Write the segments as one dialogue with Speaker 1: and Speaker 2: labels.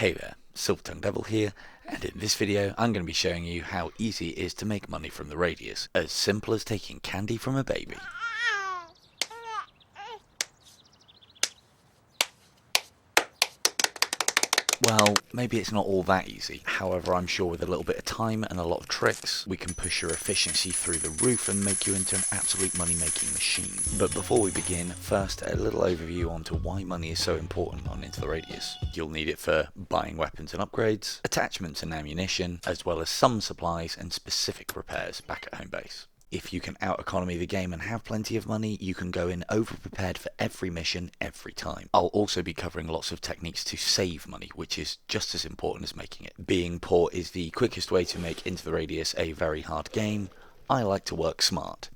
Speaker 1: Hey there, Silver Tongue Devil here, and in this video I'm going to be showing you how easy it is to make money from the radius, as simple as taking candy from a baby. Well, maybe it's not all that easy. However, I'm sure with a little bit of time and a lot of tricks, we can push your efficiency through the roof and make you into an absolute money-making machine. But before we begin, first a little overview onto why money is so important on Into the Radius. You'll need it for buying weapons and upgrades, attachments and ammunition, as well as some supplies and specific repairs back at home base. If you can out-economy the game and have plenty of money, you can go in over-prepared for every mission, every time. I'll also be covering lots of techniques to save money, which is just as important as making it. Being poor is the quickest way to make Into the Radius a very hard game. I like to work smart,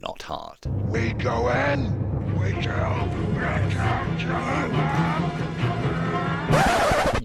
Speaker 1: not hard.
Speaker 2: We go in, we kill,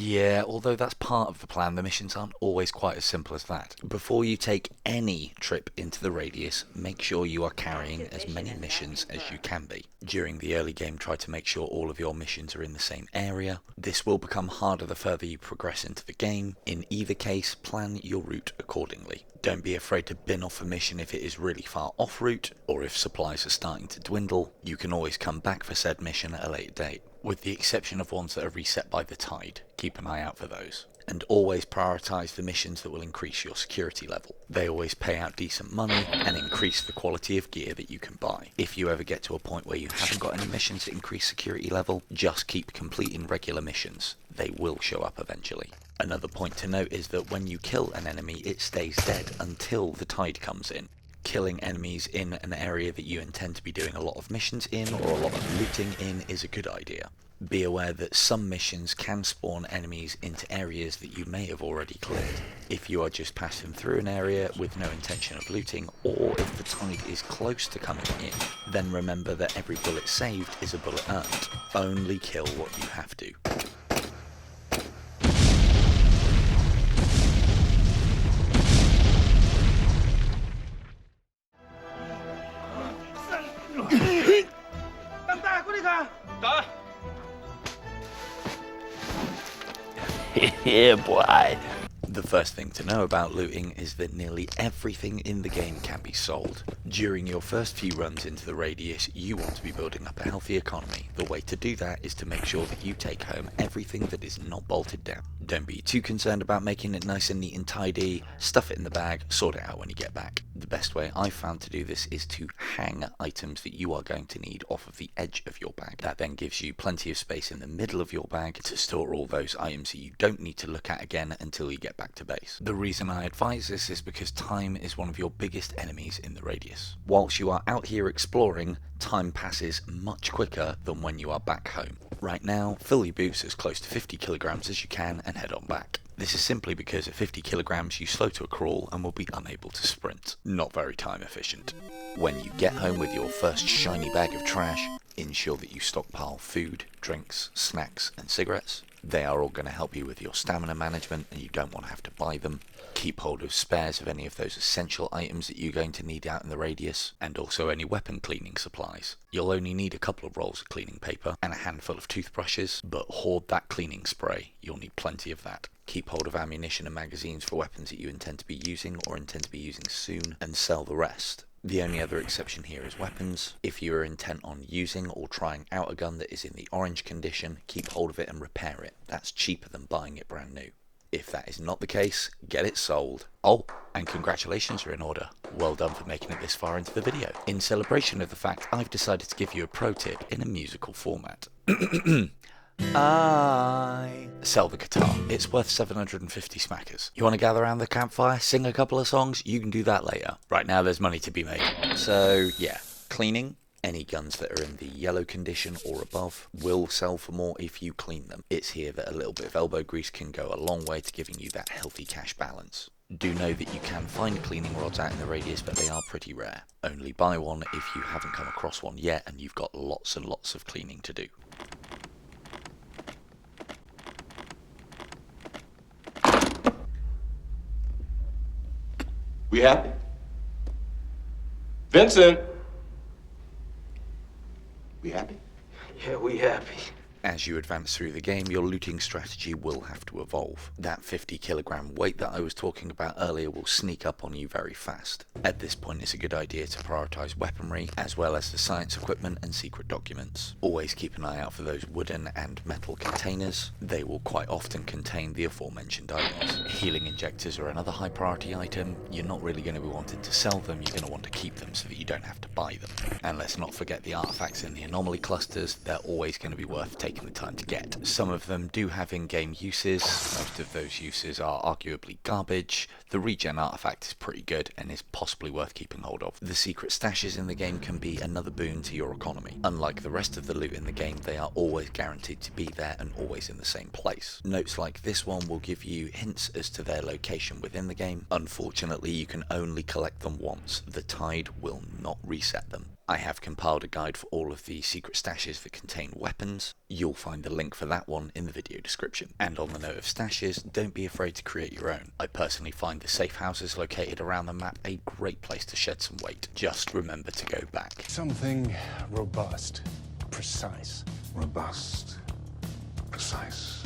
Speaker 1: Yeah, although that's part of the plan, the missions aren't always quite as simple as that. Before you take any trip into the radius, make sure you are carrying as many missions as you can be. During the early game, try to make sure all of your missions are in the same area. This will become harder the further you progress into the game. In either case, plan your route accordingly. Don't be afraid to bin off a mission if it is really far off route, or if supplies are starting to dwindle. You can always come back for said mission at a later date. With the exception of ones that are reset by the tide, keep an eye out for those. And always prioritise the missions that will increase your security level. They always pay out decent money and increase the quality of gear that you can buy. If you ever get to a point where you haven't got any missions that increase security level, just keep completing regular missions. They will show up eventually. Another point to note is that when you kill an enemy, it stays dead until the tide comes in. Killing enemies in an area that you intend to be doing a lot of missions in or a lot of looting in is a good idea. Be aware that some missions can spawn enemies into areas that you may have already cleared. If you are just passing through an area with no intention of looting, or if the tide is close to coming in, then remember that every bullet saved is a bullet earned. Only kill what you have to.
Speaker 3: Yeah, boy.
Speaker 1: The first thing to know about looting is that nearly everything in the game can be sold. During your first few runs into the radius, you want to be building up a healthy economy. The way to do that is to make sure that you take home everything that is not bolted down. Don't be too concerned about making it nice and neat and tidy. Stuff it in the bag, sort it out when you get back. The best way I've found to do this is to hang items that you are going to need off of the edge of your bag. That then gives you plenty of space in the middle of your bag to store all those items that you don't need to look at again until you get back to base. The reason I advise this is because time is one of your biggest enemies in the radius. Whilst you are out here exploring, time passes much quicker than when you are back home. Right now, fill your boots as close to 50 kilograms as you can and head on back. This is simply because at 50 kilograms you slow to a crawl and will be unable to sprint. Not very time efficient. When you get home with your first shiny bag of trash, ensure that you stockpile food, drinks, snacks and cigarettes. They are all going to help you with your stamina management and you don't want to have to buy them. Keep hold of spares of any of those essential items that you're going to need out in the radius, and also any weapon cleaning supplies. You'll only need a couple of rolls of cleaning paper and a handful of toothbrushes, but hoard that cleaning spray. You'll need plenty of that. Keep hold of ammunition and magazines for weapons that you intend to be using or intend to be using soon, and sell the rest. The only other exception here is weapons. If you are intent on using or trying out a gun that is in the orange condition, keep hold of it and repair it. That's cheaper than buying it brand new. If that is not the case, get it sold. Oh, and congratulations are in order. Well done for making it this far into the video. In celebration of the fact, I've decided to give you a pro tip in a musical format. I sell the guitar. It's worth 750 smackers. You want to gather around the campfire, sing a couple of songs? You can do that later. Right now there's money to be made. So yeah, cleaning. Any guns that are in the yellow condition or above will sell for more if you clean them. It's here that a little bit of elbow grease can go a long way to giving you that healthy cash balance. Do know that you can find cleaning rods out in the radius, but they are pretty rare. Only buy one if you haven't come across one yet and you've got lots and lots of cleaning to do.
Speaker 3: We happy? Vincent! We happy?
Speaker 4: Yeah, we happy.
Speaker 1: As As you advance through the game, your looting strategy will have to evolve. That 50 kilogram weight that I was talking about earlier will sneak up on you very fast. At this point, it's a good idea to prioritise weaponry, as well as the science equipment and secret documents. Always keep an eye out for those wooden and metal containers. They will quite often contain the aforementioned items. Healing injectors are another high priority item. You're not really going to be wanting to sell them, you're going to want to keep them so that you don't have to buy them. And let's not forget the artifacts in the anomaly clusters. They're always going to be worth taking the time to get. Some of them do have in-game uses. Most of those uses are arguably garbage. The regen artifact is pretty good and is possibly worth keeping hold of. The secret stashes in the game can be another boon to your economy. Unlike the rest of the loot in the game, they are always guaranteed to be there and always in the same place. Notes like this one will give you hints as to their location within the game. Unfortunately, you can only collect them once. The tide will not reset them. I have compiled a guide for all of the secret stashes that contain weapons. You'll find the link for that one in the video description. And on the note of stashes, don't be afraid to create your own. I personally find the safe houses located around the map a great place to shed some weight. Just remember to go back.
Speaker 4: Something robust, precise.
Speaker 2: Robust. Precise.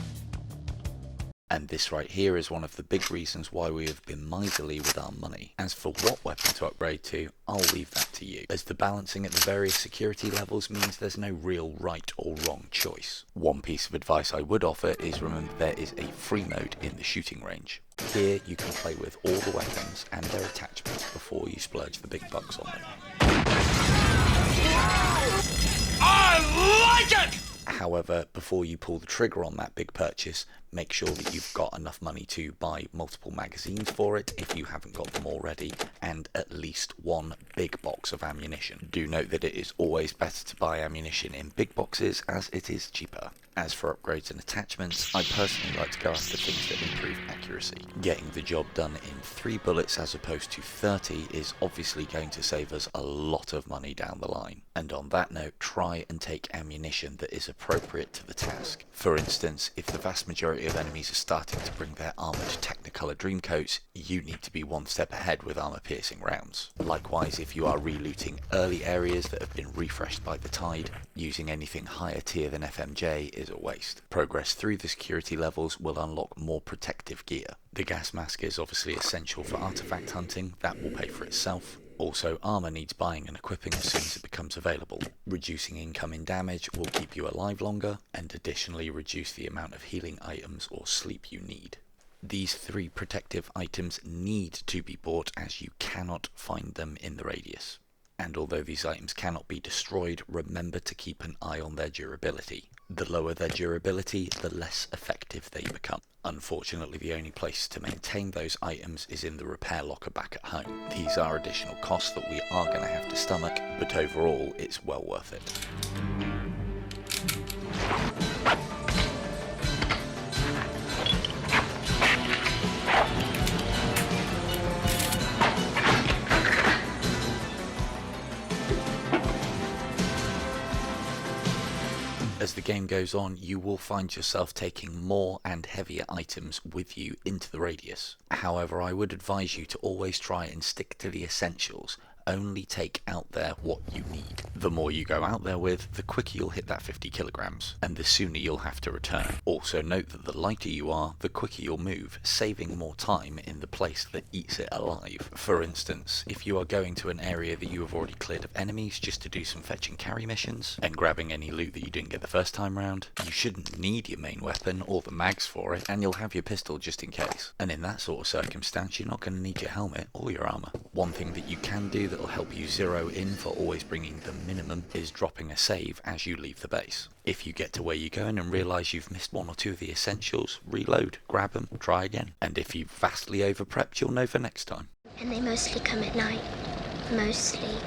Speaker 1: And this right here is one of the big reasons why we have been miserly with our money. As for what weapon to upgrade to, I'll leave that to you, as the balancing at the various security levels means there's no real right or wrong choice. One piece of advice I would offer is remember there is a free mode in the shooting range. Here you can play with all the weapons and their attachments before you splurge the big bucks on them.
Speaker 2: I like it!
Speaker 1: However, before you pull the trigger on that big purchase, make sure that you've got enough money to buy multiple magazines for it if you haven't got them already, and at least one big box of ammunition. Do note that it is always better to buy ammunition in big boxes as it is cheaper. As for upgrades and attachments, I personally like to go after things that improve accuracy. Getting the job done in 3 bullets as opposed to 30 is obviously going to save us a lot of money down the line. And on that note, try and take ammunition that is appropriate to the task. For instance, if the vast majority of enemies are starting to bring their armoured Technicolor Dreamcoats, you need to be one step ahead with armour-piercing rounds. Likewise, if you are relooting early areas that have been refreshed by the tide, using anything higher tier than FMJ is a waste. Progress through the security levels will unlock more protective gear. The gas mask is obviously essential for artifact hunting, that will pay for itself. Also, armour needs buying and equipping as soon as it becomes available. Reducing incoming damage will keep you alive longer, and additionally reduce the amount of healing items or sleep you need. These 3 protective items need to be bought as you cannot find them in the radius. And although these items cannot be destroyed, remember to keep an eye on their durability. The lower their durability, the less effective they become. Unfortunately, the only place to maintain those items is in the repair locker back at home. These are additional costs that we are going to have to stomach, but overall, it's well worth it. As the game goes on, you will find yourself taking more and heavier items with you into the radius. However, I would advise you to always try and stick to the essentials. Only take out there what you need. The more you go out there with, the quicker you'll hit that 50 kilograms, and the sooner you'll have to return. Also note that the lighter you are, the quicker you'll move, saving more time in the place that eats it alive. For instance, if you are going to an area that you have already cleared of enemies just to do some fetch and carry missions, and grabbing any loot that you didn't get the first time round, you shouldn't need your main weapon or the mags for it, and you'll have your pistol just in case. And in that sort of circumstance, you're not going to need your helmet or your armour. One thing that you can do that'll help you zero in for always bringing the minimum is dropping a save as you leave the base. If you get to where you're going and realise you've missed 1 or 2 of the essentials, reload, grab them, try again. And if you've vastly over-prepped, you'll know for next time.
Speaker 5: And they mostly come at night. Mostly.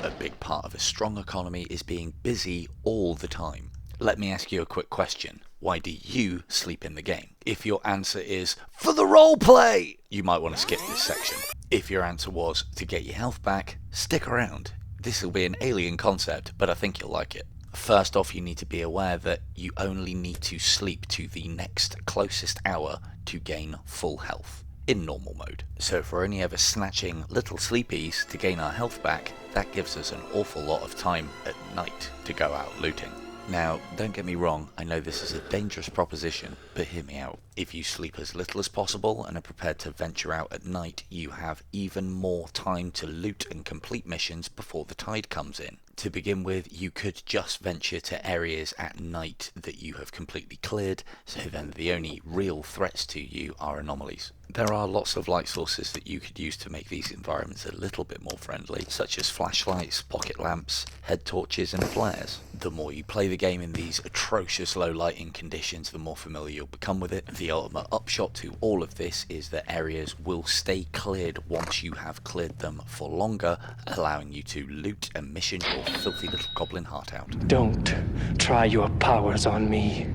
Speaker 1: A big part of a strong economy is being busy all the time. Let me ask you a quick question. Why do you sleep in the game? If your answer is, for the roleplay, you might want to skip this section. If your answer was, to get your health back, stick around. This will be an alien concept, but I think you'll like it. First off, you need to be aware that you only need to sleep to the next closest hour to gain full health in normal mode. So if we're only ever snatching little sleepies to gain our health back, that gives us an awful lot of time at night to go out looting. Now, don't get me wrong, I know this is a dangerous proposition, but hear me out. If you sleep as little as possible and are prepared to venture out at night, you have even more time to loot and complete missions before the tide comes in. To begin with, you could just venture to areas at night that you have completely cleared, so then the only real threats to you are anomalies. There are lots of light sources that you could use to make these environments a little bit more friendly, such as flashlights, pocket lamps, head torches and flares. The more you play the game in these atrocious low lighting conditions, the more familiar you'll become with it. The ultimate upshot to all of this is that areas will stay cleared once you have cleared them for longer, allowing you to loot and mission your filthy little goblin heart out.
Speaker 6: Don't try your powers on me.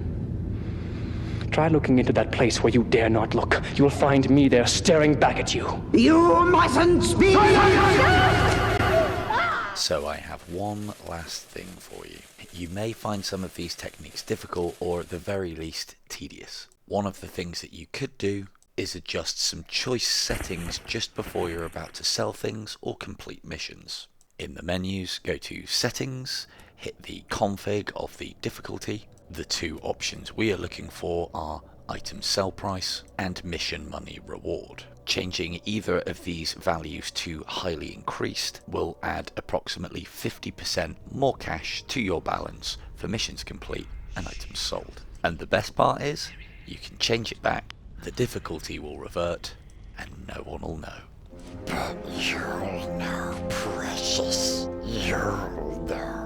Speaker 6: Try looking into that place where you dare not look. You will find me there staring back at you.
Speaker 7: You mustn't speak!
Speaker 1: So I have one last thing for you. You may find some of these techniques difficult or at the very least tedious. One of the things that you could do is adjust some choice settings just before you're about to sell things or complete missions. In the menus, go to Settings, hit the config of the difficulty. The two options we are looking for are Item Sell Price and Mission Money Reward. Changing either of these values to highly increased will add approximately 50% more cash to your balance for missions complete and items sold. And the best part is, you can change it back, the difficulty will revert, and no one will know.
Speaker 3: But you'll know, precious. You'll know.